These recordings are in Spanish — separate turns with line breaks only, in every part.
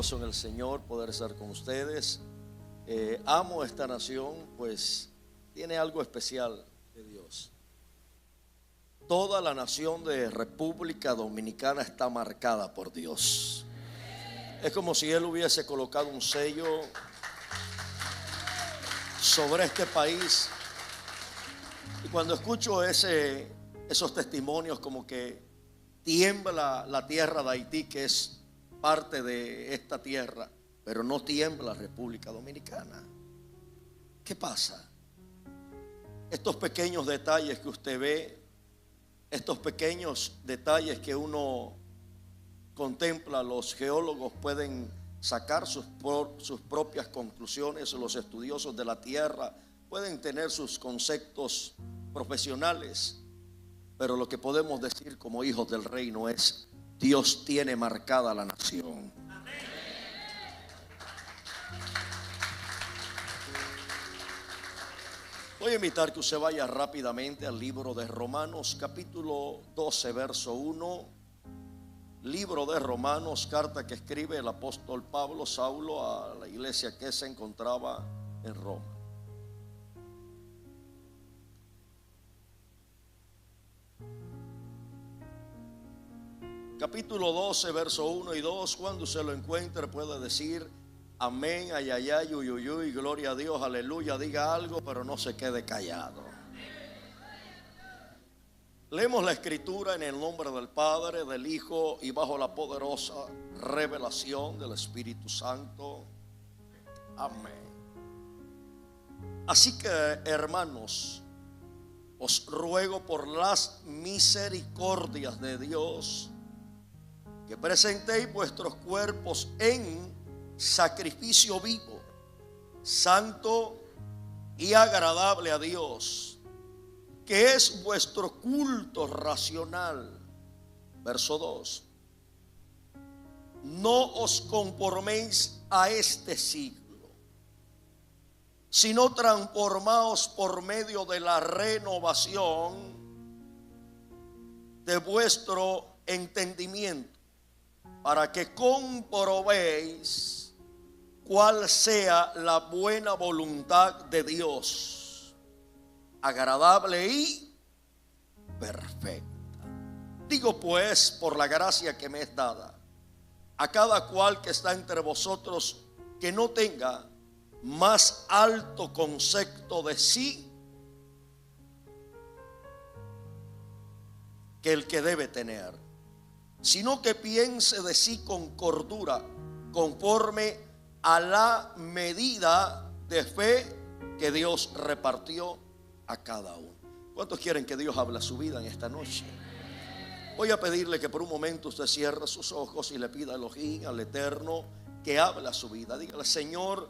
gozo en el Señor poder estar con ustedes. Amo esta nación, pues tiene algo especial de Dios. Toda la nación de República Dominicana está marcada por Dios. Es como si Él hubiese colocado un sello sobre este país. Y cuando escucho esos testimonios, como que tiembla la tierra de Haití, que es parte de esta tierra, pero no tiembla República Dominicana. ¿Qué pasa? Estos pequeños detalles que usted ve, estos pequeños detalles que uno contempla, los geólogos pueden sacar sus propias conclusiones, los estudiosos de la tierra pueden tener sus conceptos profesionales, pero lo que podemos decir como hijos del reino es: Dios tiene marcada la nación. Voy a invitar que usted vaya rápidamente al libro de Romanos, capítulo 12, verso 1. Libro de Romanos, carta que escribe el apóstol Pablo, Saulo, a la iglesia que se encontraba en Roma. Capítulo 12, verso 1 y 2. Cuando usted lo encuentre puede decir amén, ay, ay, ay, uy, uy, uy, gloria a Dios, aleluya. Diga algo, pero no se quede callado. Leemos la escritura en el nombre del Padre, del Hijo y bajo la poderosa revelación del Espíritu Santo. Amén. Así que, hermanos, os ruego por las misericordias de Dios que presentéis vuestros cuerpos en sacrificio vivo, santo y agradable a Dios, que es vuestro culto racional. Verso 2. No os conforméis a este siglo, sino transformaos por medio de la renovación de vuestro entendimiento, para que comprobéis cuál sea la buena voluntad de Dios, agradable y perfecta. Digo pues, por la gracia que me es dada, a cada cual que está entre vosotros, que no tenga más alto concepto de sí que el que debe tener, sino que piense de sí con cordura, conforme a la medida de fe que Dios repartió a cada uno. ¿Cuántos quieren que Dios hable a su vida en esta noche? Voy a pedirle que por un momento usted cierre sus ojos y le pida a Elohim, al Eterno, que hable a su vida. Dígale: Señor,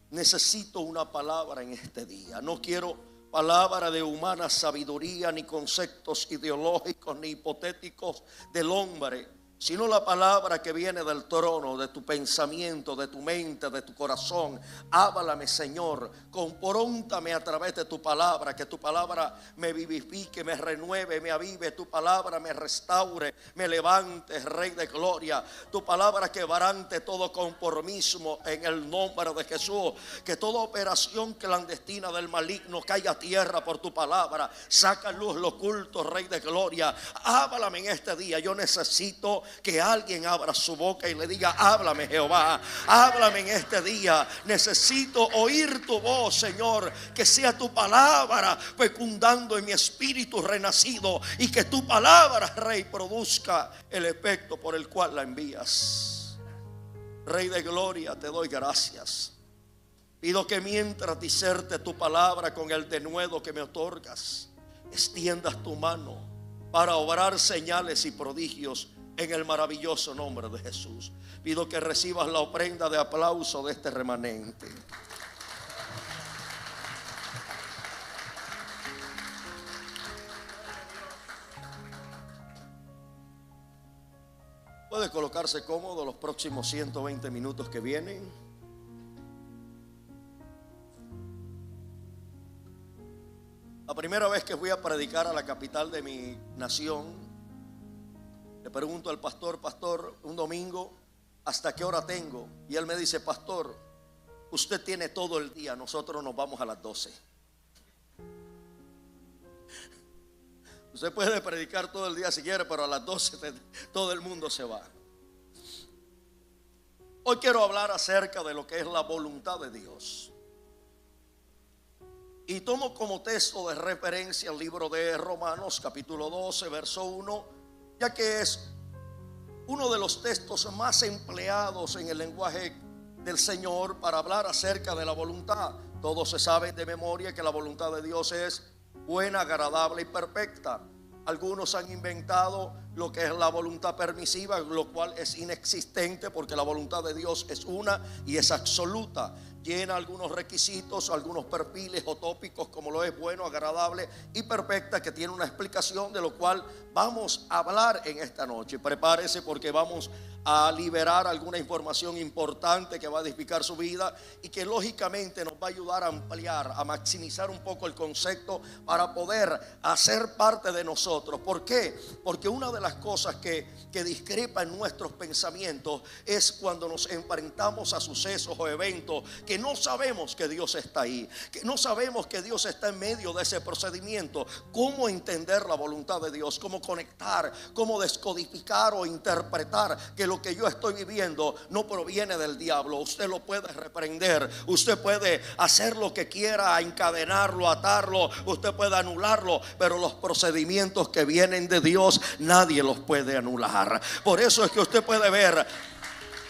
necesito una palabra en este día. No quiero palabra de humana sabiduría, ni conceptos ideológicos, ni hipotéticos del hombre, sino la palabra que viene del trono, de tu pensamiento, de tu mente, de tu corazón. Háblame, Señor, confróntame a través de tu palabra, que tu palabra me vivifique, me renueve, me avive, tu palabra me restaure, me levante, Rey de gloria. Tu palabra quebrante todo conformismo en el nombre de Jesús. Que toda operación clandestina del maligno caiga a tierra por tu palabra. Saca luz lo oculto, Rey de gloria. Háblame en este día. Yo necesito que alguien abra su boca y le diga: háblame, Jehová, háblame en este día. Necesito oír tu voz, Señor. Que sea tu palabra fecundando en mi espíritu renacido, y que tu palabra, Rey, produzca el efecto por el cual la envías. Rey de gloria, te doy gracias. Pido que mientras diserte tu palabra con el denuedo que me otorgas, extiendas tu mano para obrar señales y prodigios en el maravilloso nombre de Jesús. Pido que recibas la ofrenda de aplauso de este remanente. Puede colocarse cómodo los próximos 120 minutos que vienen. La primera vez que fui a predicar a la capital de mi nación, le pregunto al pastor: pastor, un domingo, ¿hasta qué hora tengo? Y él me dice: pastor, usted tiene todo el día, nosotros nos vamos a las 12. Usted puede predicar todo el día si quiere, pero a las 12 todo el mundo se va. Hoy quiero hablar acerca de lo que es la voluntad de Dios. Y tomo como texto de referencia el libro de Romanos capítulo 12 verso 1, ya que es uno de los textos más empleados en el lenguaje del Señor para hablar acerca de la voluntad. Todos se saben de memoria que la voluntad de Dios es buena, agradable y perfecta. Algunos han inventado lo que es la voluntad permisiva, lo cual es inexistente, porque la voluntad de Dios es una y es absoluta. Llena algunos requisitos, algunos perfiles o tópicos, como lo es bueno, agradable y perfecta, que tiene una explicación, de lo cual vamos a hablar en esta noche. Prepárese, porque vamos a liberar alguna información importante que va a edificar su vida y que lógicamente nos va a ayudar a ampliar, a maximizar un poco el concepto para poder hacer parte de nosotros. ¿Por qué? Porque una de las cosas que discrepa en nuestros pensamientos es cuando nos enfrentamos a sucesos o eventos que no sabemos que Dios está ahí, que no sabemos que Dios está en medio de ese procedimiento. ¿Cómo entender la voluntad de Dios? ¿Cómo conectar? ¿Cómo descodificar o interpretar que lo que yo estoy viviendo no proviene del diablo? Usted lo puede reprender, usted puede hacer lo que quiera, encadenarlo, atarlo, usted puede anularlo, pero los procedimientos que vienen de Dios nadie los puede anular. Por eso es que usted puede ver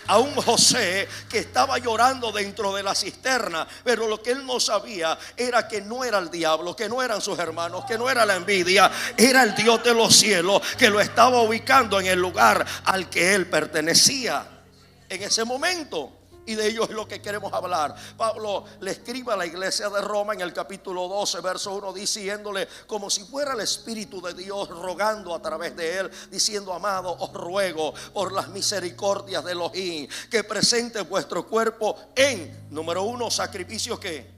a un José que estaba llorando dentro de la cisterna, pero lo que él no sabía era que no era el diablo, que no eran sus hermanos, que no era la envidia, era el Dios de los cielos que lo estaba ubicando en el lugar al que él pertenecía en ese momento. Y de ello es lo que queremos hablar. Pablo le escribe a la iglesia de Roma en el capítulo 12 verso 1, diciéndole como si fuera el Espíritu de Dios rogando a través de él, diciendo: amado, os ruego por las misericordias de Elohim que presente vuestro cuerpo en, número 1, sacrificio que,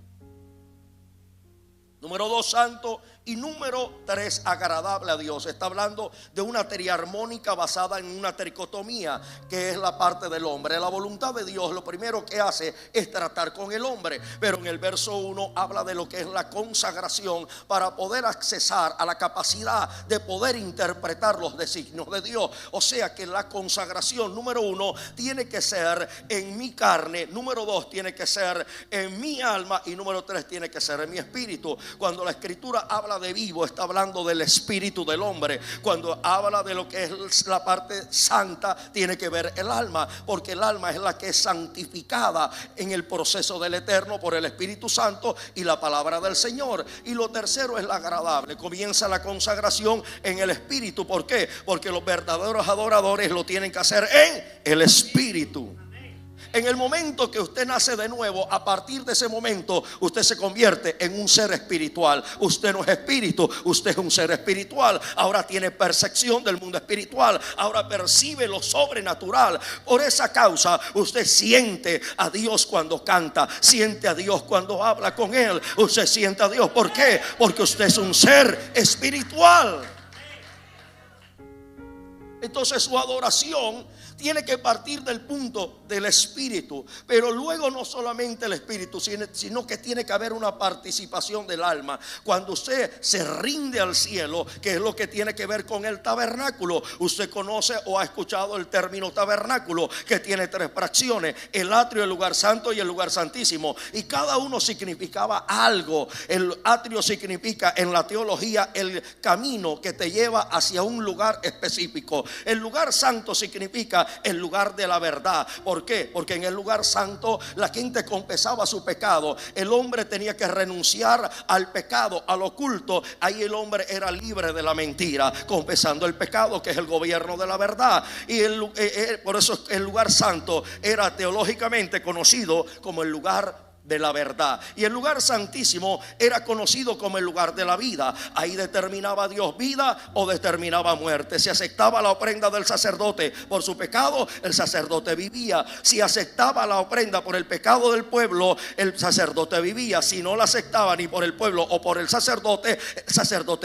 número 2, santo, y número 3, agradable a Dios. Está hablando de una triarmónica basada en una tricotomía, que es la parte del hombre. La voluntad de Dios lo primero que hace es tratar con el hombre, pero en el verso 1 habla de lo que es la consagración para poder accesar a la capacidad de poder interpretar los designios de Dios. O sea que la consagración, número 1, tiene que ser en mi carne, número 2 tiene que ser en mi alma, y número 3 tiene que ser en mi espíritu. Cuando la escritura habla de vivo, está hablando del espíritu del hombre. Cuando habla de lo que es la parte santa, tiene que ver el alma, porque el alma es la que es santificada en el proceso del Eterno por el Espíritu Santo y la palabra del Señor. Y lo tercero es la agradable. Comienza la consagración en el espíritu. ¿Por qué? Porque los verdaderos adoradores lo tienen que hacer en el espíritu. En el momento que usted nace de nuevo, a partir de ese momento usted se convierte en un ser espiritual. Usted no es espíritu, usted es un ser espiritual. Ahora tiene percepción del mundo espiritual, ahora percibe lo sobrenatural. Por esa causa usted siente a Dios cuando canta, siente a Dios cuando habla con él. Usted siente a Dios. ¿Por qué? Porque usted es un ser espiritual. Entonces su adoración tiene que partir del punto del espíritu, pero luego no solamente el espíritu, sino que tiene que haber una participación del alma. Cuando usted se rinde al cielo, que es lo que tiene que ver con el tabernáculo. Usted conoce o ha escuchado el término tabernáculo, que tiene 3 fracciones: el atrio, el lugar santo y el lugar santísimo, y cada uno significaba algo. El atrio significa en la teología el camino que te lleva hacia un lugar específico. El lugar santo significa el lugar de la verdad. ¿Por qué? Porque en el lugar santo la gente confesaba su pecado. El hombre tenía que renunciar al pecado, al oculto. Ahí el hombre era libre de la mentira, confesando el pecado, que es el gobierno de la verdad. Y por eso el lugar santo era teológicamente conocido como el lugar de la verdad. Y el lugar santísimo era conocido como el lugar de la vida. Ahí determinaba Dios vida o determinaba muerte. Si aceptaba la ofrenda del sacerdote por su pecado, el sacerdote vivía. Si aceptaba la ofrenda por el pecado del pueblo, el sacerdote vivía. Si no la aceptaba ni por el pueblo o por el sacerdote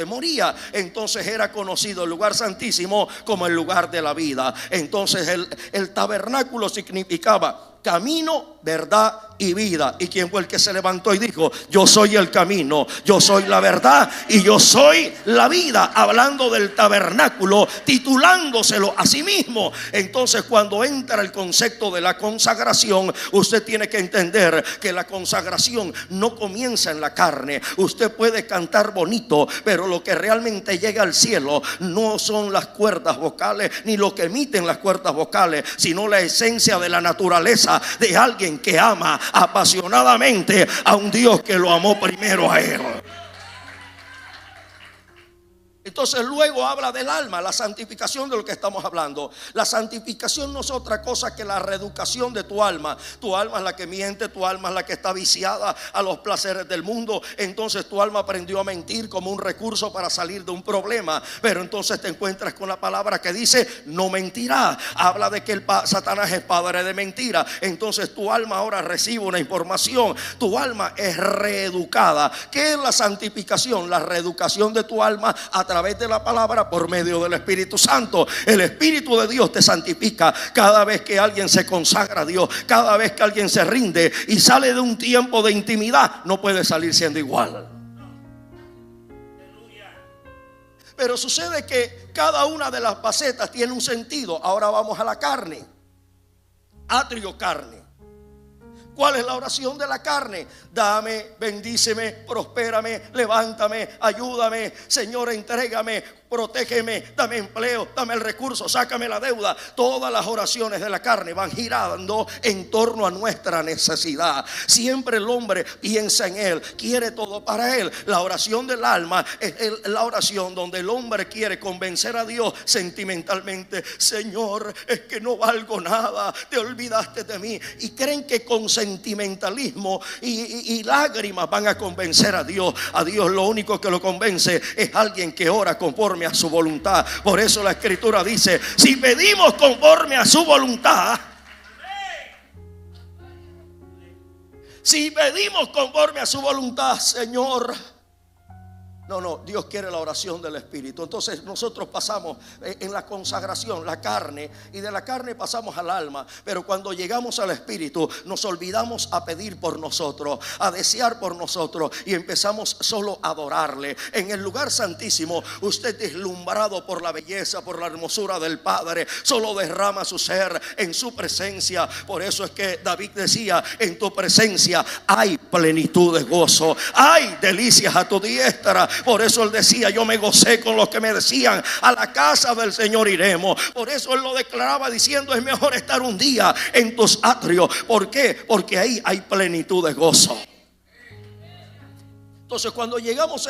moría. Entonces era conocido el lugar santísimo como el lugar de la vida. Entonces el tabernáculo significaba camino, verdad y vida. ¿Y quién fue el que se levantó y dijo: yo soy el camino, yo soy la verdad y yo soy la vida? Hablando del tabernáculo, titulándoselo a sí mismo. Entonces, cuando entra el concepto de la consagración, usted tiene que entender que la consagración no comienza en la carne. Usted puede cantar bonito, pero lo que realmente llega al cielo no son las cuerdas vocales ni lo que emiten las cuerdas vocales, sino la esencia de la naturaleza de alguien que ama apasionadamente a un Dios que lo amó primero a él. Entonces luego habla del alma, la santificación de lo que estamos hablando. La santificación no es otra cosa que la reeducación de tu alma. Tu alma es la que miente, tu alma es la que está viciada a los placeres del mundo. Entonces tu alma aprendió a mentir como un recurso para salir de un problema. Pero entonces te encuentras con la palabra que dice: no mentirás. Habla de que Satanás es padre de mentira. Entonces tu alma ahora recibe una información. Tu alma es reeducada. ¿Qué es la santificación? La reeducación de tu alma a través de la palabra por medio del Espíritu Santo. El Espíritu de Dios te santifica cada vez que alguien se consagra a Dios, cada vez que alguien se rinde y sale de un tiempo de intimidad. No puede salir siendo igual. Pero sucede que cada una de las facetas tiene un sentido. Ahora vamos a la carne. Atrio, carne. ¿Cuál es la oración de la carne? Dame, bendíceme, prospérame, levántame, ayúdame, Señor, entrégame, protégeme, dame empleo, dame el recurso, sácame la deuda. Todas las oraciones de la carne van girando en torno a nuestra necesidad. Siempre el hombre piensa en él, quiere todo para él. La oración del alma es la oración donde el hombre quiere convencer a Dios sentimentalmente: Señor, es que no valgo nada, te olvidaste de mí. Y creen que con sentimentalismo y lágrimas van a convencer a Dios. A Dios lo único que lo convence es alguien que ora conforme a su voluntad. Por eso la Escritura dice: si pedimos conforme a su voluntad, si pedimos conforme a su voluntad, Señor. No, Dios quiere la oración del Espíritu. Entonces nosotros pasamos en la consagración, la carne, y de la carne pasamos al alma. Pero cuando llegamos al Espíritu, nos olvidamos a pedir por nosotros, a desear por nosotros, y empezamos solo a adorarle. En el lugar santísimo, usted, deslumbrado por la belleza, por la hermosura del Padre, solo derrama su ser en su presencia. Por eso es que David decía: en tu presencia hay plenitud de gozo, hay delicias a tu diestra. Por eso él decía: yo me gocé con los que me decían, a la casa del Señor iremos. Por eso él lo declaraba diciendo: es mejor estar un día en tus atrios. ¿Por qué? Porque ahí hay plenitud de gozo. Entonces, cuando llegamos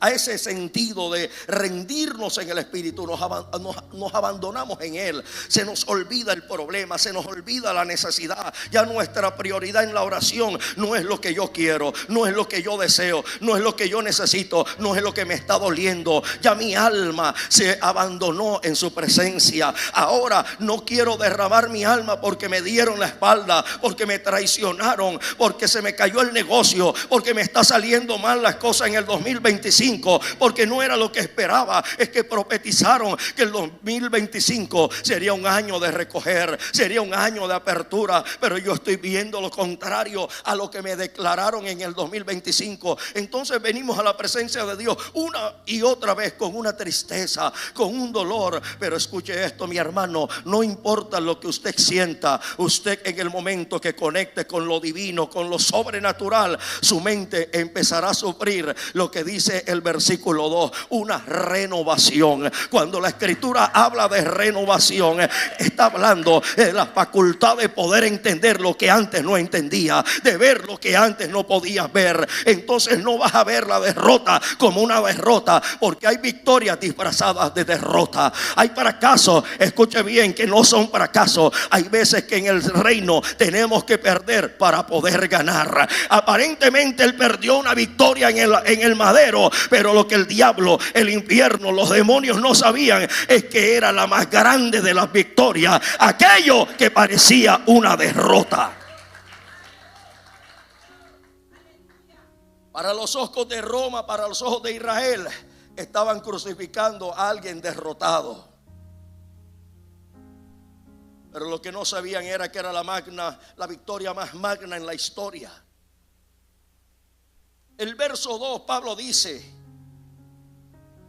a ese sentido de rendirnos en el Espíritu, nos abandonamos en Él. Se nos olvida el problema, se nos olvida la necesidad. Ya nuestra prioridad en la oración no es lo que yo quiero, no es lo que yo deseo, no es lo que yo necesito, no es lo que me está doliendo. Ya mi alma se abandonó en su presencia. Ahora no quiero derramar mi alma porque me dieron la espalda, porque me traicionaron, porque se me cayó el negocio, porque me está saliendo mal las cosas en el 2025, porque no era lo que esperaba. Es que profetizaron que el 2025 sería un año de recoger, sería un año de apertura, pero yo estoy viendo lo contrario a lo que me declararon en el 2025. Entonces venimos a la presencia de Dios una y otra vez con una tristeza, con un dolor. Pero escuche esto, mi hermano: no importa lo que usted sienta, usted en el momento que conecte con lo divino, con lo sobrenatural, su mente empezará empezará a sufrir lo que dice el versículo 2, una renovación. Cuando la Escritura habla de renovación, está hablando de la facultad de poder entender lo que antes no entendía, de ver lo que antes no podías ver. Entonces no vas a ver la derrota como una derrota, porque hay victorias disfrazadas de derrota. Hay fracasos, escuche bien, que no son fracasos. Hay veces que en el reino tenemos que perder para poder ganar. Aparentemente él perdió una victoria en el madero, pero lo que el diablo, el infierno, los demonios no sabían es que era la más grande de las victorias, aquello que parecía una derrota. Para los ojos de Roma, para los ojos de Israel, estaban crucificando a alguien derrotado. Pero lo que no sabían era que era la victoria más magna en la historia. El verso 2, Pablo dice: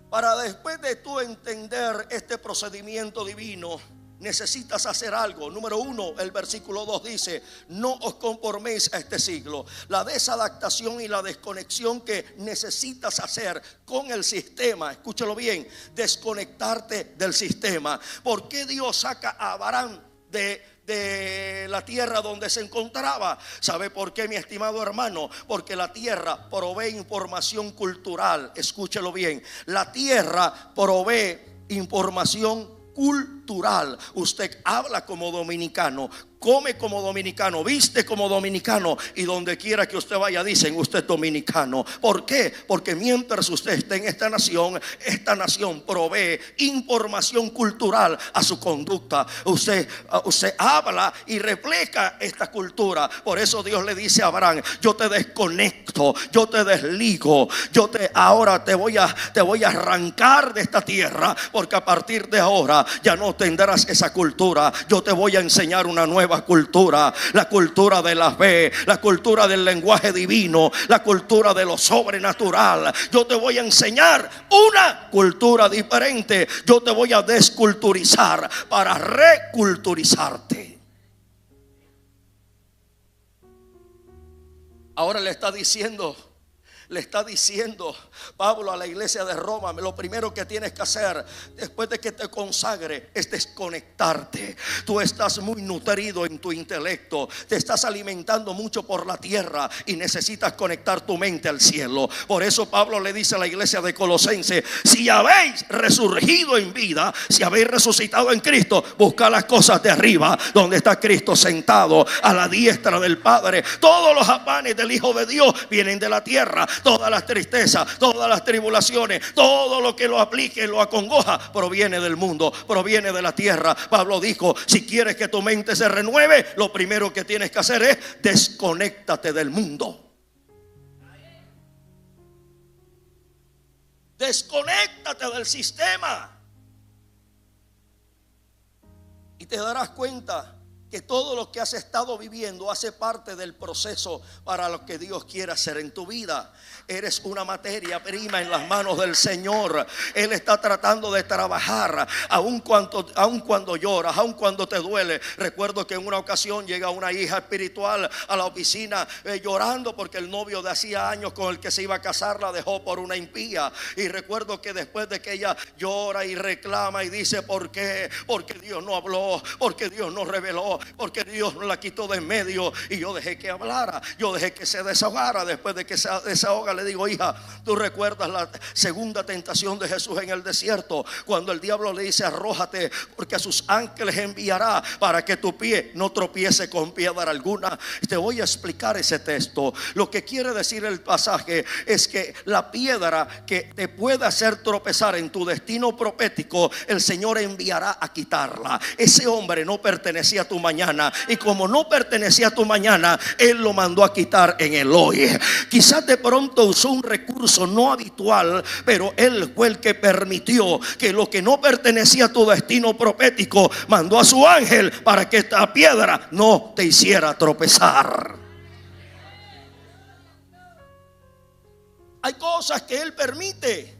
para después de tú entender este procedimiento divino, necesitas hacer algo. Número 1, el versículo 2 dice: no os conforméis a este siglo. La desadaptación y la desconexión que necesitas hacer con el sistema, escúchalo bien, desconectarte del sistema. ¿Por qué Dios saca a Abraham de la tierra donde se encontraba? ¿Sabe por qué, mi estimado hermano? Porque la tierra provee información cultural. Escúchelo bien, la tierra provee información cultural. Usted habla como dominicano, come como dominicano, viste como dominicano, y donde quiera que usted vaya dicen: usted es dominicano. ¿Por qué? Porque mientras usted esté en esta nación provee información cultural a su conducta. Usted habla y refleja esta cultura. Por eso Dios le dice a Abraham: yo te desconecto, yo te desligo, ahora te voy a arrancar de esta tierra, porque a partir de ahora ya no tendrás esa cultura. Yo te voy a enseñar una nueva cultura, la cultura de la fe, la cultura del lenguaje divino, la cultura de lo sobrenatural. Yo te voy a enseñar una cultura diferente. Yo te voy a desculturizar para reculturizarte. Ahora le está diciendo Pablo a la iglesia de Roma: lo primero que tienes que hacer después de que te consagre es desconectarte. Tú estás muy nutrido en tu intelecto, te estás alimentando mucho por la tierra y necesitas conectar tu mente al cielo. Por eso Pablo le dice a la iglesia de Colosenses: si habéis resurgido en vida, si habéis resucitado en Cristo, buscad las cosas de arriba, donde está Cristo sentado a la diestra del Padre. Todos los afanes del Hijo de Dios vienen de la tierra. Todas las tristezas, todas las tribulaciones, todo lo que lo aplique, lo acongoja, proviene del mundo, proviene de la tierra. Pablo dijo: si quieres que tu mente se renueve, lo primero que tienes que hacer es desconéctate del mundo. Desconéctate del sistema y te darás cuenta que todo lo que has estado viviendo hace parte del proceso para lo que Dios quiere hacer en tu vida. Eres una materia prima en las manos del Señor. Él está tratando de trabajar, aun cuando lloras, aun cuando te duele. Recuerdo que en una ocasión llega una hija espiritual a la oficina llorando porque el novio de hacía años con el que se iba a casar la dejó por una impía. Y recuerdo que después de que ella llora y reclama y dice: ¿por qué? Porque Dios no habló, porque Dios no reveló, porque Dios la quitó de en medio. Y yo dejé que hablara, yo dejé que se desahogara. Después de que se desahoga, le digo: hija, ¿tú recuerdas la segunda tentación de Jesús en el desierto? Cuando el diablo le dice: arrójate, porque a sus ángeles enviará para que tu pie no tropiece con piedra alguna. Te voy a explicar ese texto. Lo que quiere decir el pasaje es que la piedra que te puede hacer tropezar en tu destino profético, el Señor enviará a quitarla. Ese hombre no pertenecía a tu mañana, y como no pertenecía a tu mañana, Él lo mandó a quitar en el hoy. Quizás de pronto usó un recurso no habitual, pero Él fue el que permitió que lo que no pertenecía a tu destino profético, mandó a su ángel para que esta piedra no te hiciera tropezar. Hay cosas que Él permite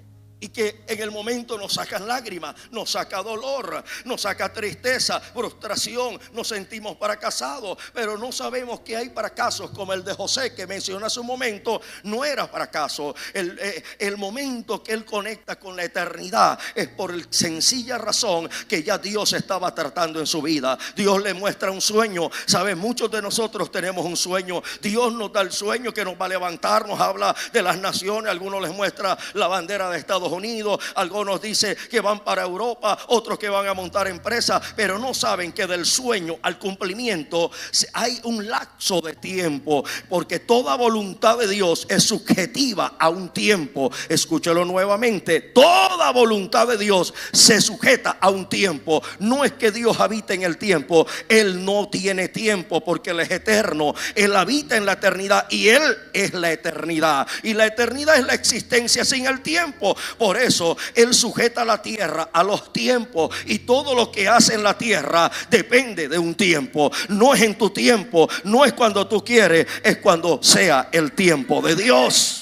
y que en el momento nos sacan lágrimas, nos saca dolor, nos saca tristeza, frustración, nos sentimos fracasados, pero no sabemos que hay fracasos como el de José que mencioné hace un momento. No era fracaso. El momento que él conecta con la eternidad es por la sencilla razón que ya Dios estaba tratando en su vida. Dios le muestra un sueño. Saben, muchos de nosotros tenemos un sueño. Dios nos da el sueño que nos va a levantar, nos habla de las naciones. Algunos les muestra la bandera de Estados Unidos, algunos dicen que van para Europa, otros que van a montar empresas, pero no saben que del sueño al cumplimiento hay un lapso de tiempo, porque toda voluntad de Dios es subjetiva a un tiempo. Escúchelo nuevamente: toda voluntad de Dios se sujeta a un tiempo. No es que Dios habite en el tiempo, Él no tiene tiempo porque Él es eterno. Él habita en la eternidad y Él es la eternidad, y la eternidad es la existencia sin el tiempo. Por eso Él sujeta la tierra a los tiempos, y todo lo que hace en la tierra depende de un tiempo. No es en tu tiempo, no es cuando tú quieres, es cuando sea el tiempo de Dios.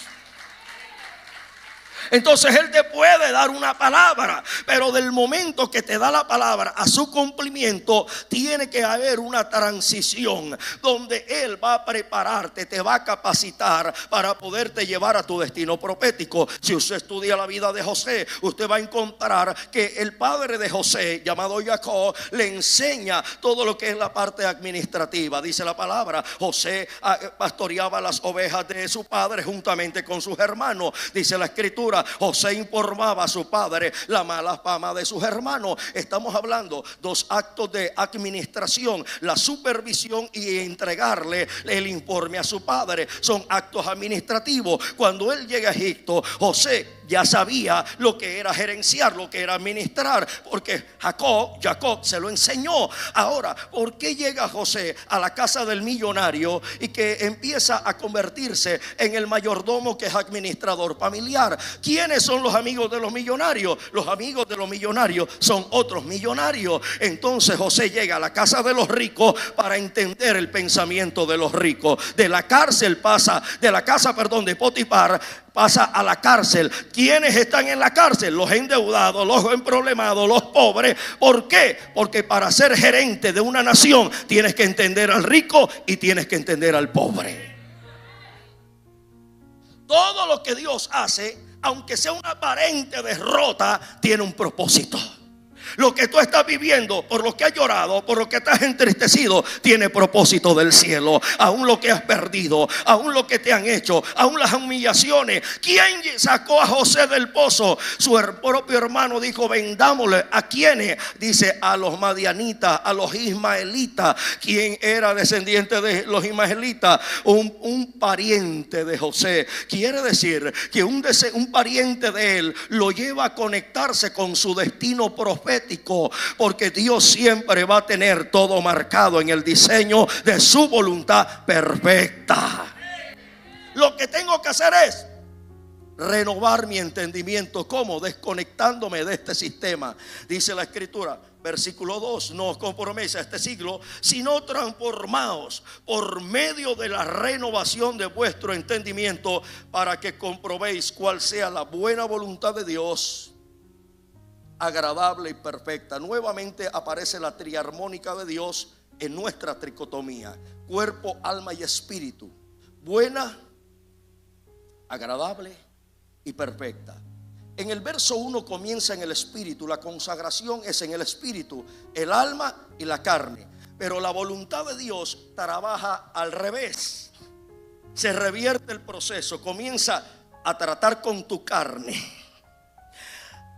Entonces Él te puede dar una palabra, pero del momento que te da la palabra a su cumplimiento, tiene que haber una transición donde Él va a prepararte, te va a capacitar para poderte llevar a tu destino profético. Si usted estudia la vida de José, usted va a encontrar que el padre de José, llamado Jacob, le enseña todo lo que es la parte administrativa. Dice la palabra: José pastoreaba las ovejas de su padre juntamente con sus hermanos. Dice la escritura: José informaba a su padre la mala fama de sus hermanos. Estamos hablando dos actos de administración: la supervisión y entregarle el informe a su padre. Son actos administrativos. Cuando él llega a Egipto, José ya sabía lo que era gerenciar, lo que era administrar, porque Jacob se lo enseñó. Ahora, ¿por qué llega José a la casa del millonario y que empieza a convertirse en el mayordomo, que es administrador familiar? ¿Quiénes son los amigos de los millonarios? Los amigos de los millonarios son otros millonarios. Entonces José llega a la casa de los ricos para entender el pensamiento de los ricos. De la cárcel pasa, de la casa, de Potifar, pasa a la cárcel. ¿Quiénes están en la cárcel? Los endeudados, los emproblemados, los pobres. ¿Por qué? Porque para ser gerente de una nación tienes que entender al rico y tienes que entender al pobre. Todo lo que Dios hace, aunque sea una aparente derrota, tiene un propósito. Lo que tú estás viviendo, por lo que has llorado, por lo que estás entristecido, tiene propósito del cielo. Aún lo que has perdido, aún lo que te han hecho, aún las humillaciones. ¿Quién sacó a José del pozo? Su propio hermano dijo: vendámosle. ¿A quiénes? Dice: a los madianitas, a los ismaelitas. ¿Quién era descendiente de los ismaelitas? Un pariente de José. Quiere decir que un pariente de él lo lleva a conectarse con su destino profético, porque Dios siempre va a tener todo marcado en el diseño de su voluntad perfecta. Lo que tengo que hacer es renovar mi entendimiento. ¿Cómo? Desconectándome de este sistema. Dice la escritura, versículo 2: no os conforméis a este siglo, sino transformaos por medio de la renovación de vuestro entendimiento, para que comprobéis cuál sea la buena voluntad de Dios, agradable y perfecta. Nuevamente aparece la triarmónica de Dios en nuestra tricotomía: cuerpo, alma y espíritu. Buena, agradable y perfecta. En el verso 1 comienza en el espíritu. La consagración es en el espíritu, el alma y la carne. Pero la voluntad de Dios trabaja al revés. Se revierte el proceso. Comienza a tratar con tu carne,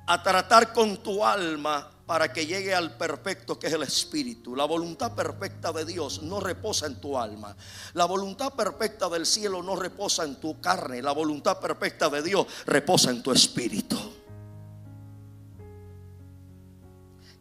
a tratar con tu alma, para que llegue al perfecto, que es el espíritu. La voluntad perfecta de Dios no reposa en tu alma. La voluntad perfecta del cielo no reposa en tu carne. La voluntad perfecta de Dios reposa en tu espíritu.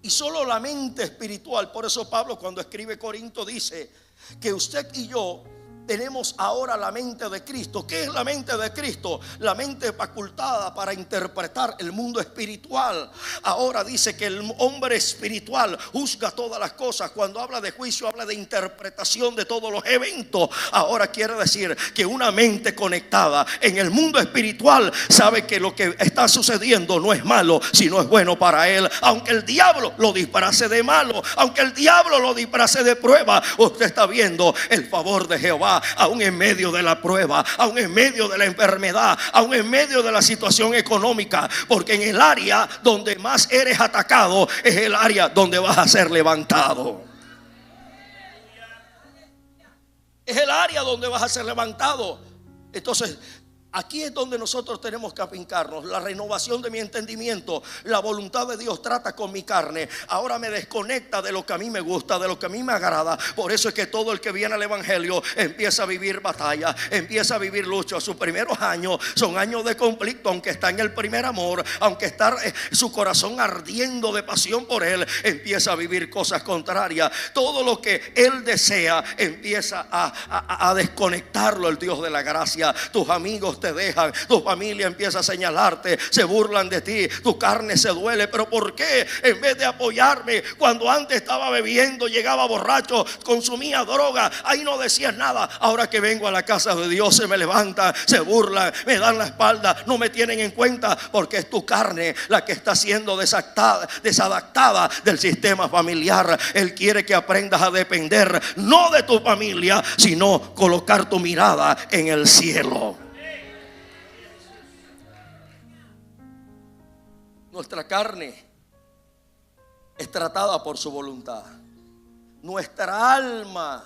Y solo la mente espiritual. Por eso Pablo, cuando escribe Corinto, dice que usted y yo tenemos ahora la mente de Cristo. ¿Qué es la mente de Cristo? La mente facultada para interpretar el mundo espiritual. Ahora dice que el hombre espiritual juzga todas las cosas. Cuando habla de juicio, habla de interpretación de todos los eventos. Ahora quiere decir que una mente conectada en el mundo espiritual sabe que lo que está sucediendo no es malo, sino es bueno para él. Aunque el diablo lo disfrace de malo, aunque el diablo lo disfrace de prueba, usted está viendo el favor de Jehová. Aún en medio de la prueba, aún en medio de la enfermedad, aún en medio de la situación económica, porque en el área donde más eres atacado es el área donde vas a ser levantado. Es el área donde vas a ser levantado. Entonces, aquí es donde nosotros tenemos que afincarnos. La renovación de mi entendimiento. La voluntad de Dios trata con mi carne. Ahora me desconecta de lo que a mí me gusta, de lo que a mí me agrada. Por eso es que todo el que viene al evangelio empieza a vivir batalla, empieza a vivir lucha. Sus primeros años son años de conflicto, aunque está en el primer amor, aunque está su corazón ardiendo de pasión por él, empieza a vivir cosas contrarias. Todo lo que él desea empieza a desconectarlo el Dios de la gracia. Tus amigos te dejan, tu familia empieza a señalarte, se burlan de ti, tu carne se duele. Pero ¿por qué en vez de apoyarme cuando antes estaba bebiendo, llegaba borracho, consumía droga, ahí no decías nada? Ahora que vengo a la casa de Dios se me levantan, se burlan, me dan la espalda, no me tienen en cuenta, porque es tu carne la que está siendo desadaptada del sistema familiar. Él quiere que aprendas a depender no de tu familia, sino colocar tu mirada en el cielo. Nuestra carne es tratada por su voluntad. Nuestra alma,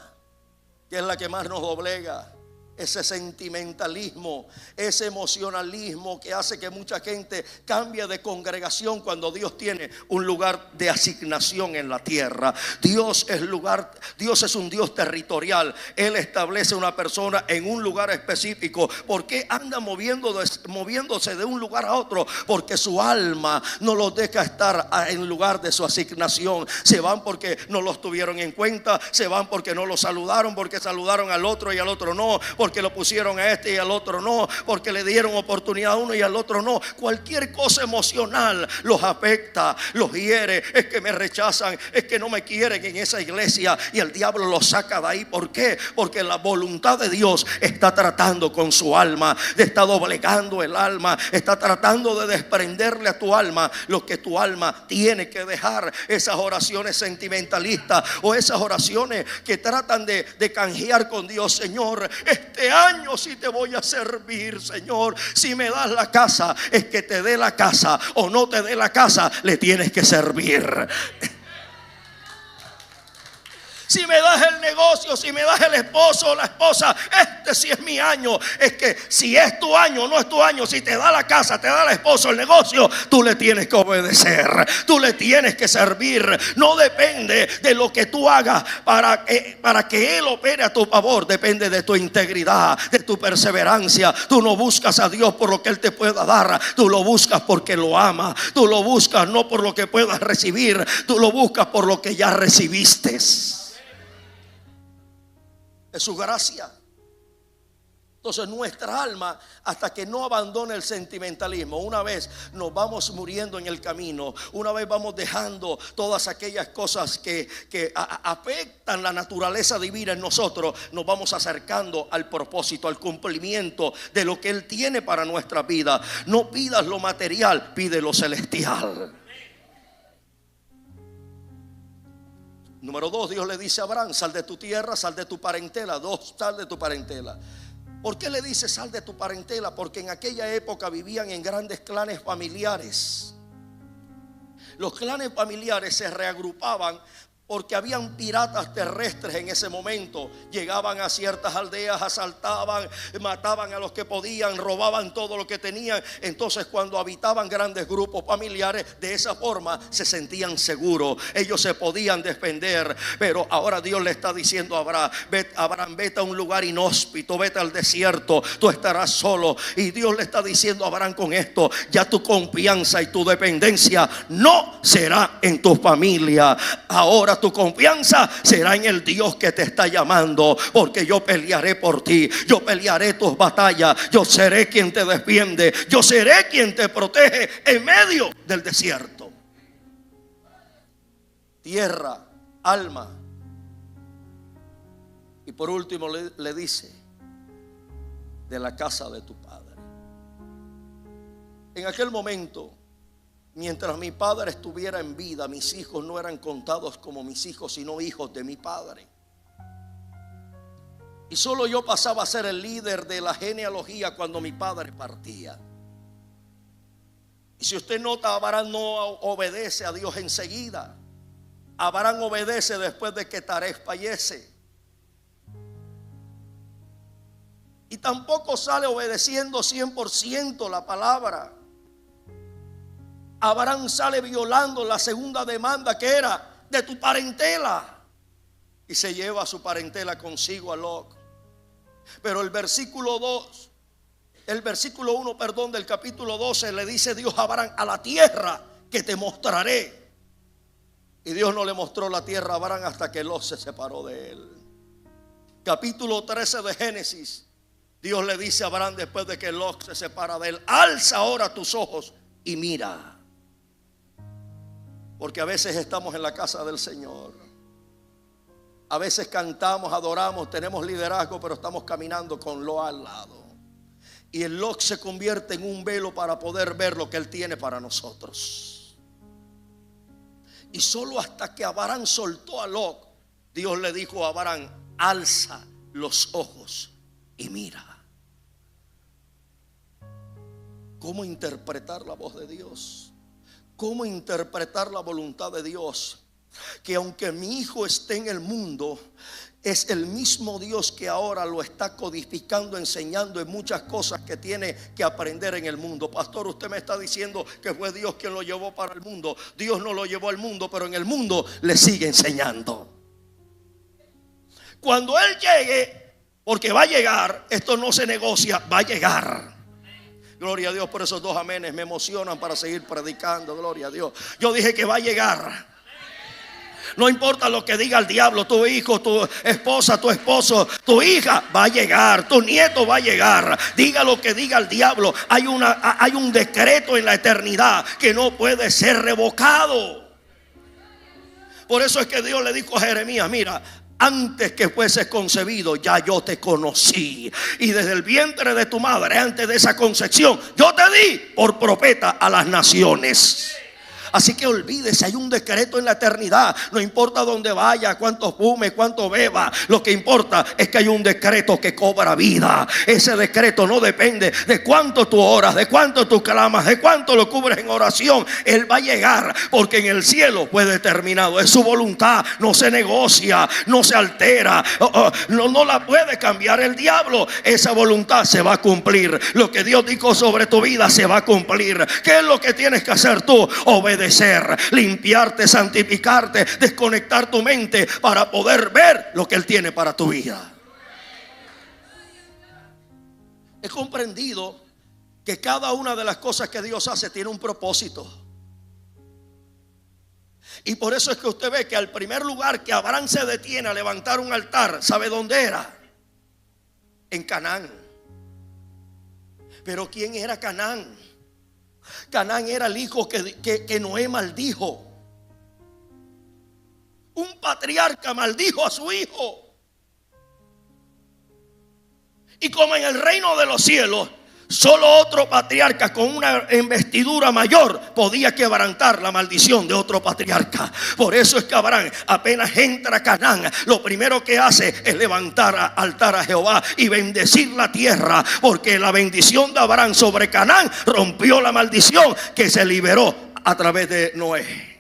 que es la que más nos doblega, ese sentimentalismo, ese emocionalismo que hace que mucha gente cambie de congregación cuando Dios tiene un lugar de asignación en la tierra. Dios es un Dios territorial. Él establece una persona en un lugar específico. ¿Por qué anda moviéndose de un lugar a otro? Porque su alma no los deja estar en lugar de su asignación. Se van porque no los tuvieron en cuenta, se van porque no los saludaron, porque saludaron al otro y al otro no, porque lo pusieron a este y al otro no, porque le dieron oportunidad a uno y al otro no. Cualquier cosa emocional los afecta, los hiere. Es que me rechazan, es que no me quieren en esa iglesia, y el diablo los saca de ahí. ¿Por qué? Porque la voluntad de Dios está tratando con su alma, te está doblegando el alma, está tratando de desprenderle a tu alma lo que tu alma tiene que dejar. Esas oraciones sentimentalistas o esas oraciones que tratan de canjear con Dios. Señor, este año sí te voy a servir, Señor. Si me das la casa, es que te dé la casa, o no te dé la casa, le tienes que servir. Si me das el negocio, si me das el esposo o la esposa, este sí es mi año. Es que si es tu año o no es tu año, si te da la casa, te da el esposo, el negocio, tú le tienes que obedecer, tú le tienes que servir. No depende de lo que tú hagas para que Él opere a tu favor. Depende de tu integridad, de tu perseverancia. Tú no buscas a Dios por lo que Él te pueda dar, tú lo buscas porque lo amas. Tú lo buscas no por lo que puedas recibir, tú lo buscas por lo que ya recibiste. Es su gracia. Entonces nuestra alma, hasta que no abandone el sentimentalismo, una vez nos vamos muriendo en el camino, una vez vamos dejando todas aquellas cosas que afectan la naturaleza divina en nosotros, nos vamos acercando al propósito, al cumplimiento de lo que Él tiene para nuestra vida. No pidas lo material, pide lo celestial. Número 2, Dios le dice a Abraham: sal de tu tierra, sal de tu parentela. 2, sal de tu parentela. ¿Por qué le dice sal de tu parentela? Porque en aquella época vivían en grandes clanes familiares. Los clanes familiares se reagrupaban porque habían piratas terrestres en ese momento. Llegaban a ciertas aldeas, asaltaban, mataban a los que podían, robaban todo lo que tenían. Entonces cuando habitaban grandes grupos familiares, de esa forma se sentían seguros, ellos se podían defender. Pero ahora Dios le está diciendo a Abraham, vete a un lugar inhóspito, vete al desierto, tú estarás solo. Y Dios le está diciendo a Abraham con esto: ya tu confianza y tu dependencia no será en tu familia. Ahora ahora tu confianza será en el Dios que te está llamando, porque yo pelearé por ti, yo pelearé tus batallas, yo seré quien te defiende, yo seré quien te protege en medio del desierto. Tierra, alma. Y por último le dice: de la casa de tu padre. En aquel momento, mientras mi padre estuviera en vida, mis hijos no eran contados como mis hijos, sino hijos de mi padre. Y solo yo pasaba a ser el líder de la genealogía cuando mi padre partía. Y si usted nota, Abraham no obedece a Dios enseguida. Abraham obedece después de que Taré fallece. Y tampoco sale obedeciendo 100% la palabra. Abraham sale violando la segunda demanda, que era de tu parentela, y se lleva a su parentela consigo, a Lot. Pero el versículo 1, del capítulo 12, le dice Dios a Abraham: a la tierra que te mostraré. Y Dios no le mostró la tierra a Abraham hasta que Lot se separó de él. Capítulo 13 de Génesis, Dios le dice a Abraham, después de que Lot se separa de él: alza ahora tus ojos y mira. Porque a veces estamos en la casa del Señor, a veces cantamos, adoramos, tenemos liderazgo, pero estamos caminando con Lot al lado. Y el Lot se convierte en un velo para poder ver lo que Él tiene para nosotros. Y solo hasta que Abraham soltó a Lot, Dios le dijo a Abraham: alza los ojos y mira. ¿Cómo interpretar la voz de Dios? ¿Cómo interpretar la voluntad de Dios? Que aunque mi hijo esté en el mundo, es el mismo Dios que ahora lo está codificando, enseñando en muchas cosas que tiene que aprender en el mundo. Pastor, usted me está diciendo que fue Dios quien lo llevó para el mundo. Dios no lo llevó al mundo, pero en el mundo le sigue enseñando. Cuando Él llegue, porque va a llegar, esto no se negocia, va a llegar. Gloria a Dios por esos dos amenes, me emocionan para seguir predicando. Gloria a Dios. Yo dije que va a llegar. No importa lo que diga el diablo, tu hijo, tu esposa, tu esposo, tu hija va a llegar, tu nieto va a llegar. Diga lo que diga el diablo, hay un decreto en la eternidad que no puede ser revocado. Por eso es que Dios le dijo a Jeremías: mira, antes que fueses concebido, ya yo te conocí. Y desde el vientre de tu madre, antes de esa concepción, yo te di por profeta a las naciones. Así que olvídese, hay un decreto en la eternidad. No importa dónde vaya, cuánto fume, cuánto beba. Lo que importa es que hay un decreto que cobra vida. Ese decreto no depende de cuánto tú oras, de cuánto tú clamas, de cuánto lo cubres en oración. Él va a llegar, porque en el cielo fue determinado. Es su voluntad, no se negocia, no se altera, no la puede cambiar el diablo. Esa voluntad se va a cumplir. Lo que Dios dijo sobre tu vida se va a cumplir. ¿Qué es lo que tienes que hacer tú? Obedecer, limpiarte, santificarte, desconectar tu mente para poder ver lo que Él tiene para tu vida. He comprendido que cada una de las cosas que Dios hace tiene un propósito. Y por eso es que usted ve que al primer lugar que Abraham se detiene a levantar un altar, ¿sabe dónde era? En Canaán. Pero ¿quién era Canaán? Canaán era el hijo que Noé maldijo. Un patriarca maldijo a su hijo. Y como en el reino de los cielos solo otro patriarca con una investidura mayor podía quebrantar la maldición de otro patriarca. Por eso es que Abraham, apenas entra a Canaán, lo primero que hace es levantar altar a Jehová y bendecir la tierra, porque la bendición de Abraham sobre Canaán rompió la maldición que se liberó a través de Noé.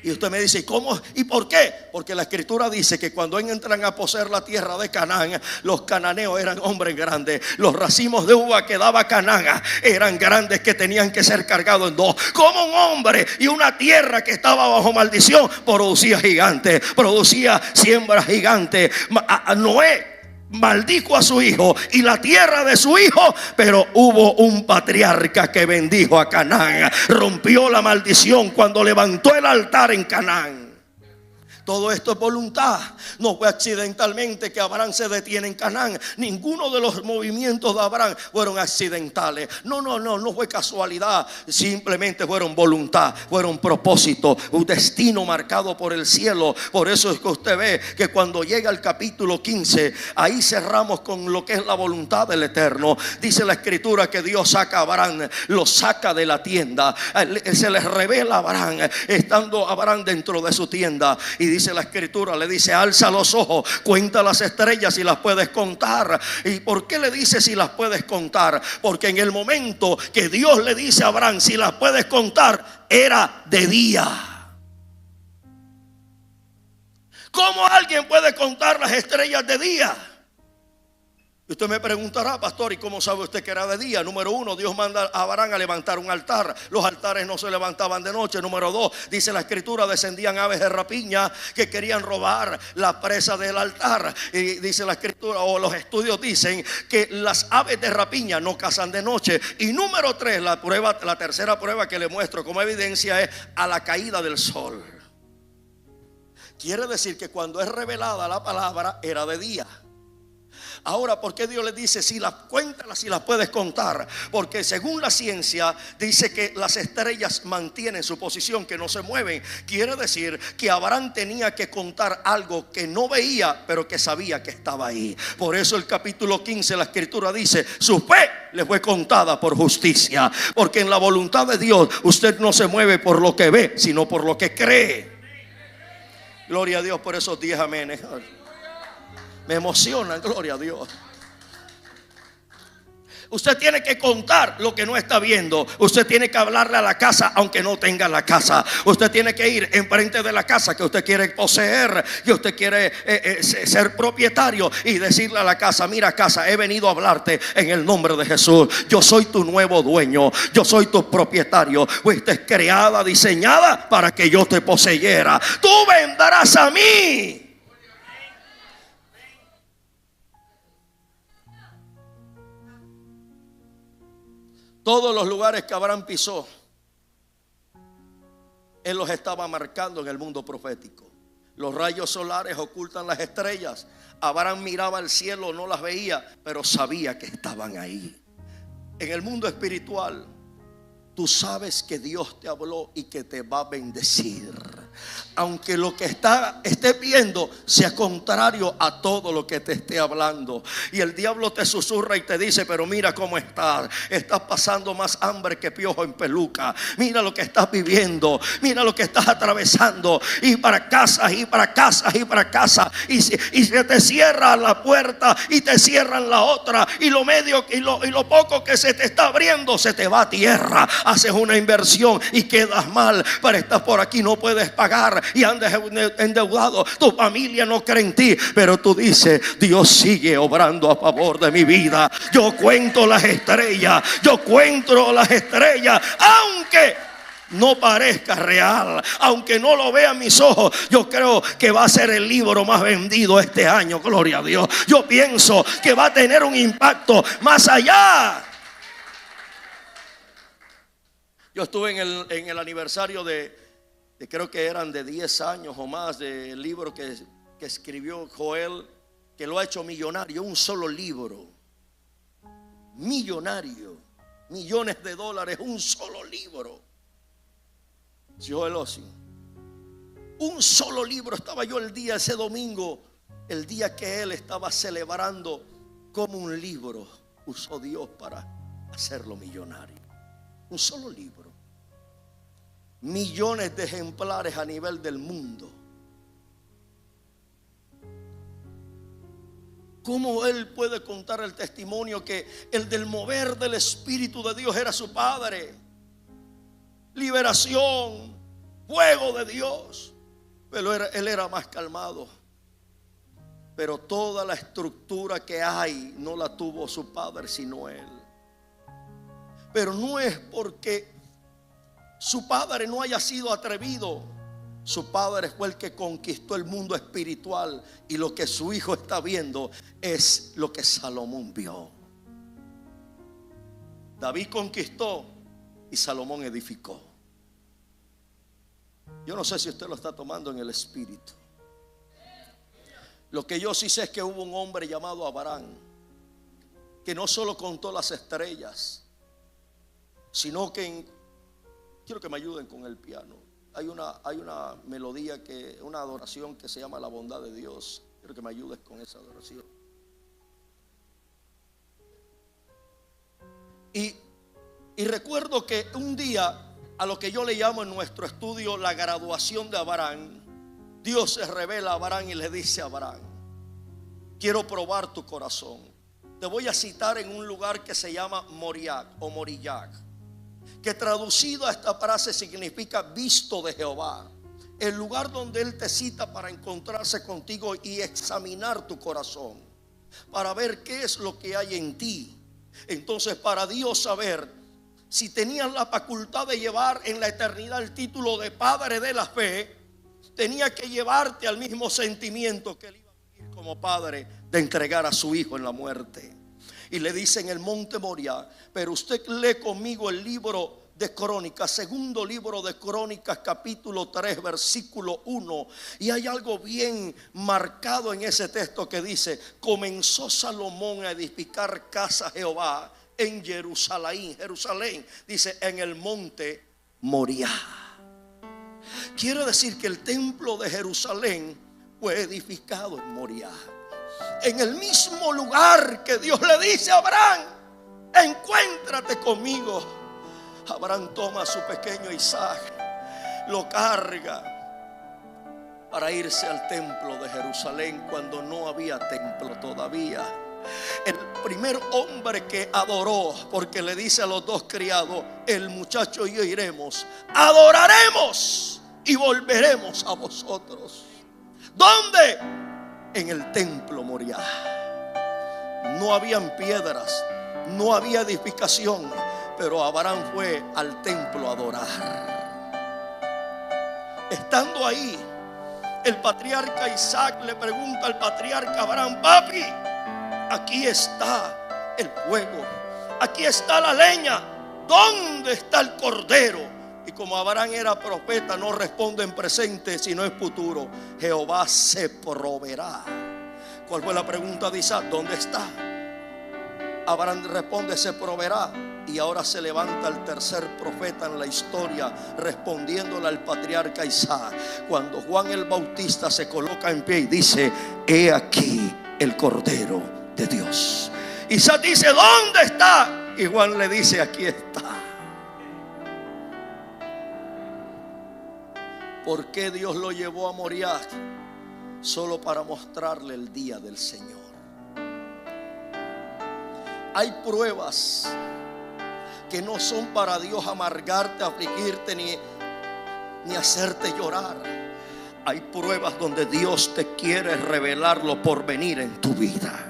Y usted me dice: ¿cómo? ¿Y por qué? Porque la escritura dice que cuando entran a poseer la tierra de Canaán, los cananeos eran hombres grandes. Los racimos de uva que daba Canaán eran grandes, que tenían que ser cargados en dos. Como un hombre y una tierra que estaba bajo maldición producía gigantes, producía siembras gigantes. Noé maldijo a su hijo y la tierra de su hijo, pero hubo un patriarca que bendijo a Canaán, rompió la maldición cuando levantó el altar en Canaán. Todo esto es voluntad. No fue accidentalmente que Abraham se detiene en Canaán. Ninguno de los movimientos de Abraham fueron accidentales. No fue casualidad. Simplemente fueron voluntad, fueron propósito, un destino marcado por el cielo. Por eso es que usted ve que cuando llega el capítulo 15, ahí cerramos con lo que es la voluntad del Eterno. Dice la escritura que Dios saca a Abraham, lo saca de la tienda. Se les revela a Abraham, estando Abraham dentro de su tienda. Y dice la escritura, le dice: alza los ojos, cuenta las estrellas si las puedes contar. ¿Y por qué le dice si las puedes contar? Porque en el momento que Dios le dice a Abraham si las puedes contar, era de día. ¿Cómo alguien puede contar las estrellas de día? Y usted me preguntará: pastor, ¿y cómo sabe usted que era de día? Número uno, Dios manda a Abraham a levantar un altar. Los altares no se levantaban de noche. Número dos, dice la escritura, descendían aves de rapiña que querían robar la presa del altar. Y dice la escritura, o los estudios dicen, que las aves de rapiña no cazan de noche. Y número tres, la tercera prueba que le muestro como evidencia es a la caída del sol. Quiere decir que cuando es revelada la palabra, era de día. Ahora, ¿por qué Dios le dice si las cuéntalas, si las puedes contar? Porque según la ciencia dice que las estrellas mantienen su posición, que no se mueven. Quiere decir que Abraham tenía que contar algo que no veía, pero que sabía que estaba ahí. Por eso el capítulo 15 la escritura dice: su fe le fue contada por justicia. Porque en la voluntad de Dios usted no se mueve por lo que ve, sino por lo que cree. Gloria a Dios por esos 10 amenes. Me emocionan, gloria a Dios. Usted tiene que contar lo que no está viendo. Usted tiene que hablarle a la casa aunque no tenga la casa. Usted tiene que ir enfrente de la casa que usted quiere poseer, que usted quiere ser propietario, y decirle a la casa: mira, casa, he venido a hablarte en el nombre de Jesús. Yo soy tu nuevo dueño, yo soy tu propietario. Fuiste creada, diseñada para que yo te poseyera. Tú vendrás a mí. Todos los lugares que Abraham pisó, él los estaba marcando en el mundo profético. Los rayos solares ocultan las estrellas. Abraham miraba al cielo, no las veía, pero sabía que estaban ahí. En el mundo espiritual, tú sabes que Dios te habló y que te va a bendecir, aunque lo que estés viendo sea contrario a todo lo que te esté hablando. Y el diablo te susurra y te dice: pero mira cómo estás pasando más hambre que piojo en peluca. Mira lo que estás viviendo, mira lo que estás atravesando. Y para casa, y para casa, y para casa. Y se te cierra la puerta y te cierran la otra. Y lo medio y lo poco que se te está abriendo se te va a tierra. Haces una inversión y quedas mal, pero estás por aquí, no puedes pagar y andas endeudado. Tu familia no cree en ti, pero tú dices: Dios sigue obrando a favor de mi vida. Yo cuento las estrellas, aunque no parezca real, aunque no lo vean mis ojos. Yo creo que va a ser el libro más vendido este año, gloria a Dios. Yo pienso que va a tener un impacto más allá. Yo estuve en el aniversario de creo que eran de 10 años o más del libro que escribió Joel, que lo ha hecho millonario. Un solo libro, millonario, millones de dólares, un solo libro. Joel Osteen, un solo libro. Estaba yo ese domingo, el día que él estaba celebrando como un libro usó Dios para hacerlo millonario. Un solo libro, millones de ejemplares a nivel del mundo. ¿Cómo él puede contar el testimonio que el del mover del Espíritu de Dios era su padre? Liberación, fuego de Dios. Pero él era más calmado. Pero toda la estructura que hay no la tuvo su padre, sino él. Pero no es porque su padre no haya sido atrevido. Su padre fue el que conquistó el mundo espiritual. Y lo que su hijo está viendo es lo que Salomón vio. David conquistó y Salomón edificó. Yo no sé si usted lo está tomando en el espíritu. Lo que yo sí sé es que hubo un hombre llamado Abraham, que no solo contó las estrellas, sino que quiero que me ayuden con el piano. Hay una melodía, una adoración que se llama La Bondad de Dios. Quiero que me ayudes con esa adoración. Y recuerdo que un día, a lo que yo le llamo en nuestro estudio la graduación de Abraham, Dios se revela a Abraham y le dice a Abraham: quiero probar tu corazón. Te voy a citar en un lugar que se llama Moriah o Morillac, que traducido a esta frase significa visto de Jehová. El lugar donde Él te cita para encontrarse contigo y examinar tu corazón, para ver qué es lo que hay en ti. Entonces, para Dios saber si tenías la facultad de llevar en la eternidad el título de padre de la fe, tenía que llevarte al mismo sentimiento que Él iba a vivir como padre, de entregar a su hijo en la muerte. Y le dice en el monte Moriah: pero usted lee conmigo el libro de Crónicas, segundo libro de Crónicas, capítulo 3, versículo 1. Y hay algo bien marcado en ese texto que dice: comenzó Salomón a edificar casa a Jehová en Jerusalén, dice, en el monte Moriah. Quiere decir que el templo de Jerusalén fue edificado en Moriah, en el mismo lugar que Dios le dice a Abraham: encuéntrate conmigo. Abraham toma a su pequeño Isaac, lo carga para irse al templo de Jerusalén cuando no había templo todavía. El primer hombre que adoró, porque le dice a los dos criados: el muchacho y yo iremos, adoraremos y volveremos a vosotros. ¿Dónde? En el templo Moriah. No habían piedras, no había edificación, pero Abraham fue al templo a adorar. Estando ahí, el patriarca Isaac le pregunta al patriarca Abraham: papi, aquí está el fuego, aquí está la leña, ¿dónde está el cordero? Y como Abraham era profeta, no responde en presente, sino en futuro: Jehová se proveerá. ¿Cuál fue la pregunta de Isaac? ¿Dónde está? Abraham responde: se proveerá. Y ahora se levanta el tercer profeta en la historia, respondiéndole al patriarca Isaac, cuando Juan el Bautista se coloca en pie y dice: he aquí el cordero de Dios. Isaac dice: ¿dónde está? Y Juan le dice: aquí está. ¿Por qué Dios lo llevó a Moriah? Solo para mostrarle el día del Señor. Hay pruebas que no son para Dios amargarte, afligirte ni hacerte llorar. Hay pruebas donde Dios te quiere revelar lo por venir en tu vida.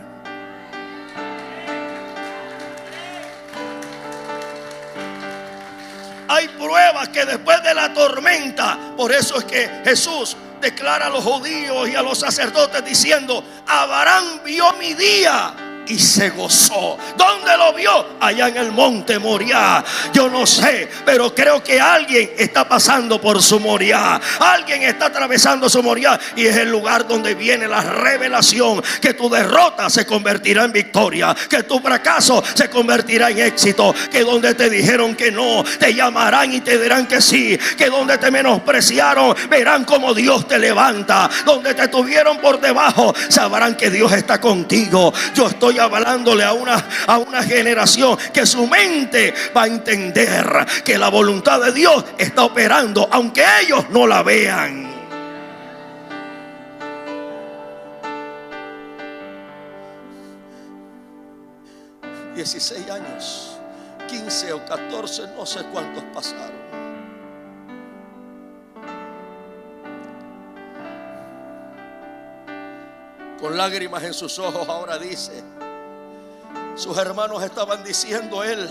Hay pruebas que después de la tormenta, por eso es que Jesús declara a los judíos y a los sacerdotes diciendo: Abraham vio mi día y se gozó. ¿Dónde lo vio? Allá en el monte Moriah. Yo no sé, pero creo que alguien está pasando por su Moriah. Alguien está atravesando su Moriah, y es el lugar donde viene la revelación que tu derrota se convertirá en victoria, que tu fracaso se convertirá en éxito, que donde te dijeron que no, te llamarán y te dirán que sí, que donde te menospreciaron, verán como Dios te levanta, donde te tuvieron por debajo, sabrán que Dios está contigo. Yo estoy hablándole a una generación que su mente va a entender que la voluntad de Dios está operando, aunque ellos no la vean. $16, 15 o 14, no sé cuántos pasaron. Con lágrimas en sus ojos, ahora dice: sus hermanos estaban diciendo: él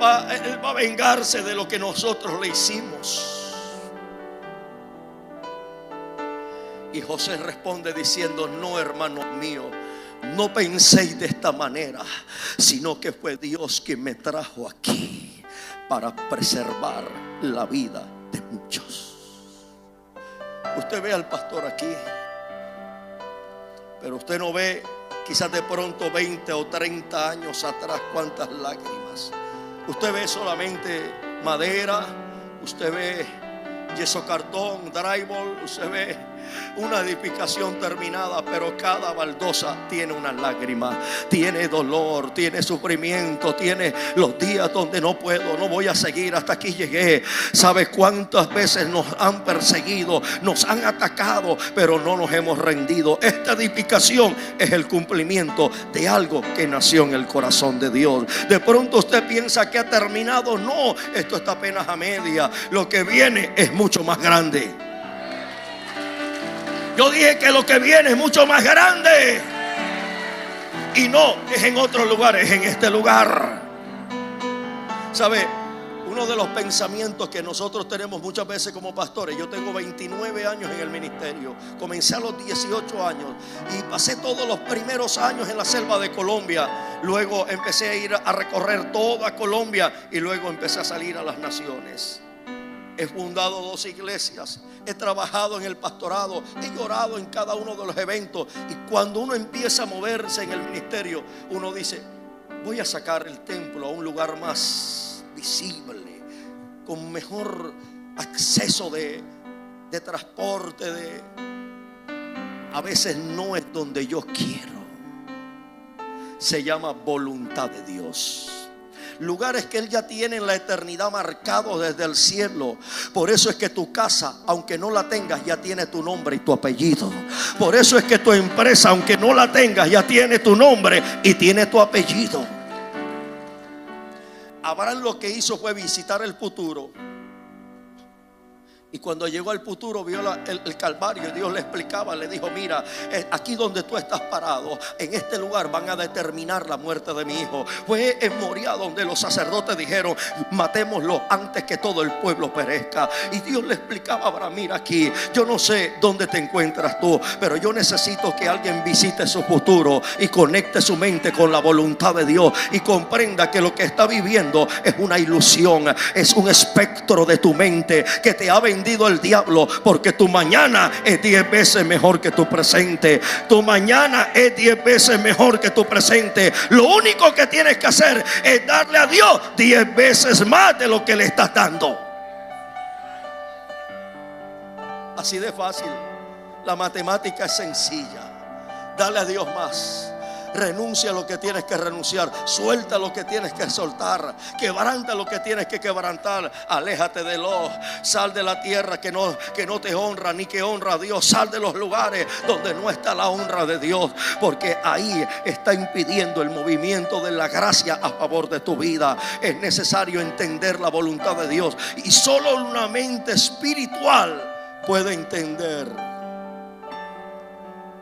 va a vengarse de lo que nosotros le hicimos. Y José responde diciendo: no, hermanos míos, no penséis de esta manera, sino que fue Dios quien me trajo aquí para preservar la vida de muchos. Usted ve al pastor aquí. Pero usted no ve, quizás de pronto 20 o 30 años atrás, cuántas lágrimas. Usted ve solamente madera, usted ve yeso cartón, drywall, usted ve una edificación terminada, pero cada baldosa tiene una lágrima, tiene dolor, tiene sufrimiento, tiene los días donde no voy a seguir, hasta aquí llegué. ¿Sabe cuántas veces nos han perseguido, nos han atacado, pero no nos hemos rendido? Esta edificación es el cumplimiento de algo que nació en el corazón de Dios. De pronto usted piensa que ha terminado. No, esto está apenas a media. Lo que viene es mucho más grande. Yo dije que lo que viene es mucho más grande. Y no es en otro lugar, es en este lugar. ¿Sabe? Uno de los pensamientos que nosotros tenemos muchas veces como pastores. Yo tengo 29 años en el ministerio. Comencé a los 18 años y pasé todos los primeros años en la selva de Colombia. Luego empecé a ir a recorrer toda Colombia y luego empecé a salir a las naciones. He fundado 2 iglesias, he trabajado en el pastorado, he llorado en cada uno de los eventos. Y cuando uno empieza a moverse en el ministerio, uno dice: voy a sacar el templo a un lugar más visible, con mejor acceso de transporte. A veces no es donde yo quiero. Se llama voluntad de Dios. Lugares que Él ya tiene en la eternidad marcados desde el cielo. Por eso es que tu casa, aunque no la tengas, ya tiene tu nombre y tu apellido. Por eso es que tu empresa, aunque no la tengas, ya tiene tu nombre y tiene tu apellido. Abraham lo que hizo fue visitar el futuro. Y cuando llegó al futuro vio el Calvario y Dios le explicaba, le dijo: mira, aquí donde tú estás parado, en este lugar van a determinar la muerte de mi hijo. Fue en Moría donde los sacerdotes dijeron: matémoslo antes que todo el pueblo perezca. Y Dios le explicaba a Abraham: mira, aquí yo no sé dónde te encuentras tú, pero yo necesito que alguien visite su futuro y conecte su mente con la voluntad de Dios y comprenda que lo que está viviendo es una ilusión, es un espectro de tu mente que te ha vendido el diablo, porque tu mañana es 10 veces mejor que tu presente. Tu mañana es 10 veces mejor que tu presente. Lo único que tienes que hacer es darle a Dios 10 veces más de lo que le estás dando. Así de fácil. La matemática es sencilla. Dale a Dios más. Renuncia a lo que tienes que renunciar. Suelta lo que tienes que soltar. Quebranta lo que tienes que quebrantar. Aléjate de sal de la tierra que no te honra ni que honra a Dios. Sal de los lugares donde no está la honra de Dios, porque ahí está impidiendo el movimiento de la gracia a favor de tu vida. Es necesario entender la voluntad de Dios, y solo una mente espiritual puede entender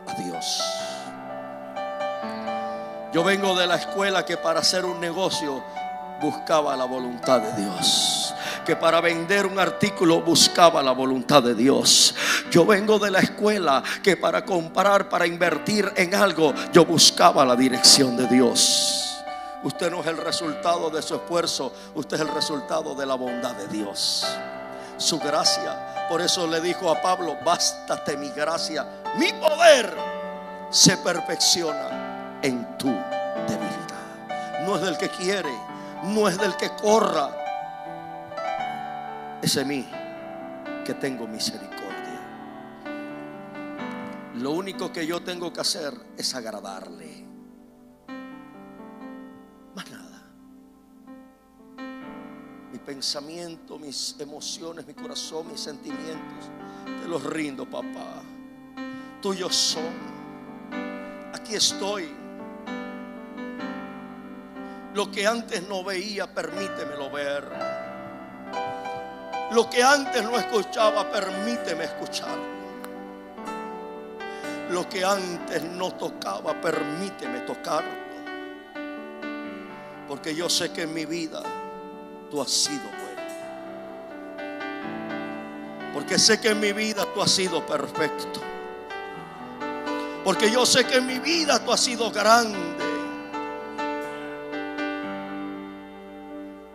a Dios. Yo vengo de la escuela que para hacer un negocio buscaba la voluntad de Dios, que para vender un artículo buscaba la voluntad de Dios. Yo vengo de la escuela que para comprar, para invertir en algo, yo buscaba la dirección de Dios. Usted no es el resultado de su esfuerzo, usted es el resultado de la bondad de Dios, su gracia. Por eso le dijo a Pablo: bástate mi gracia, mi poder se perfecciona en tu debilidad. No es del que quiere, no es del que corra, es en mí que tengo misericordia. Lo único que yo tengo que hacer es agradarle, más nada. Mi pensamiento, mis emociones, mi corazón, mis sentimientos, te los rindo, papá. Tuyos son. Aquí estoy. Lo que antes no veía, permítemelo ver. Lo que antes no escuchaba, permíteme escucharlo. Lo que antes no tocaba, permíteme tocarlo. Porque yo sé que en mi vida tú has sido bueno. Porque sé que en mi vida tú has sido perfecto. Porque yo sé que en mi vida tú has sido grande.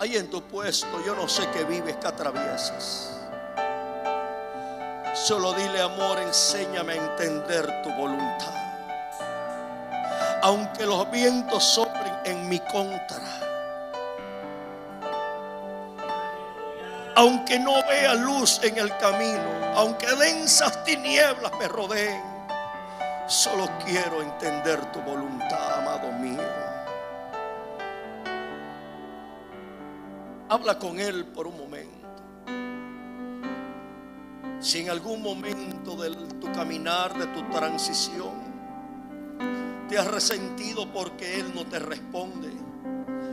Ahí en tu puesto, yo no sé qué vives, qué atraviesas. Solo dile: amor, enséñame a entender tu voluntad. aunque los vientos soplen en mi contra, aunque no vea luz en el camino, aunque densas tinieblas me rodeen, solo quiero entender tu voluntad, amado mío. Habla con Él por un momento. Si en algún momento de tu caminar, de tu transición, te has resentido porque Él no te responde,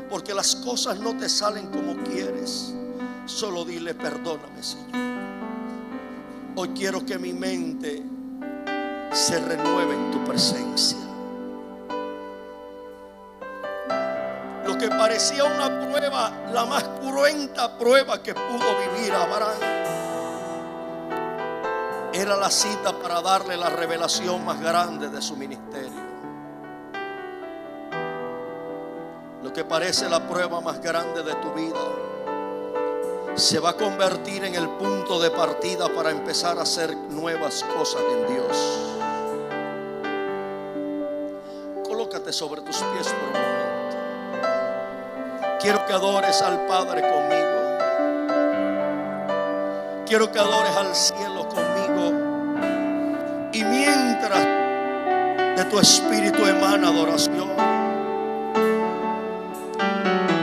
porque las cosas no te salen como quieres, solo dile: perdóname, Señor. Hoy quiero que mi mente se renueve en tu presencia. Lo que parecía una prueba, la más cruenta prueba que pudo vivir Abraham, era la cita para darle la revelación más grande de su ministerio. Lo que parece la prueba más grande de tu vida se va a convertir en el punto de partida para empezar a hacer nuevas cosas en Dios. Colócate sobre tus pies por un momento. Quiero que adores al Padre conmigo. Quiero que adores al cielo conmigo. Y mientras de tu espíritu emana adoración,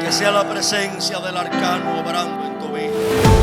que sea la presencia del arcano obrando en tu vida.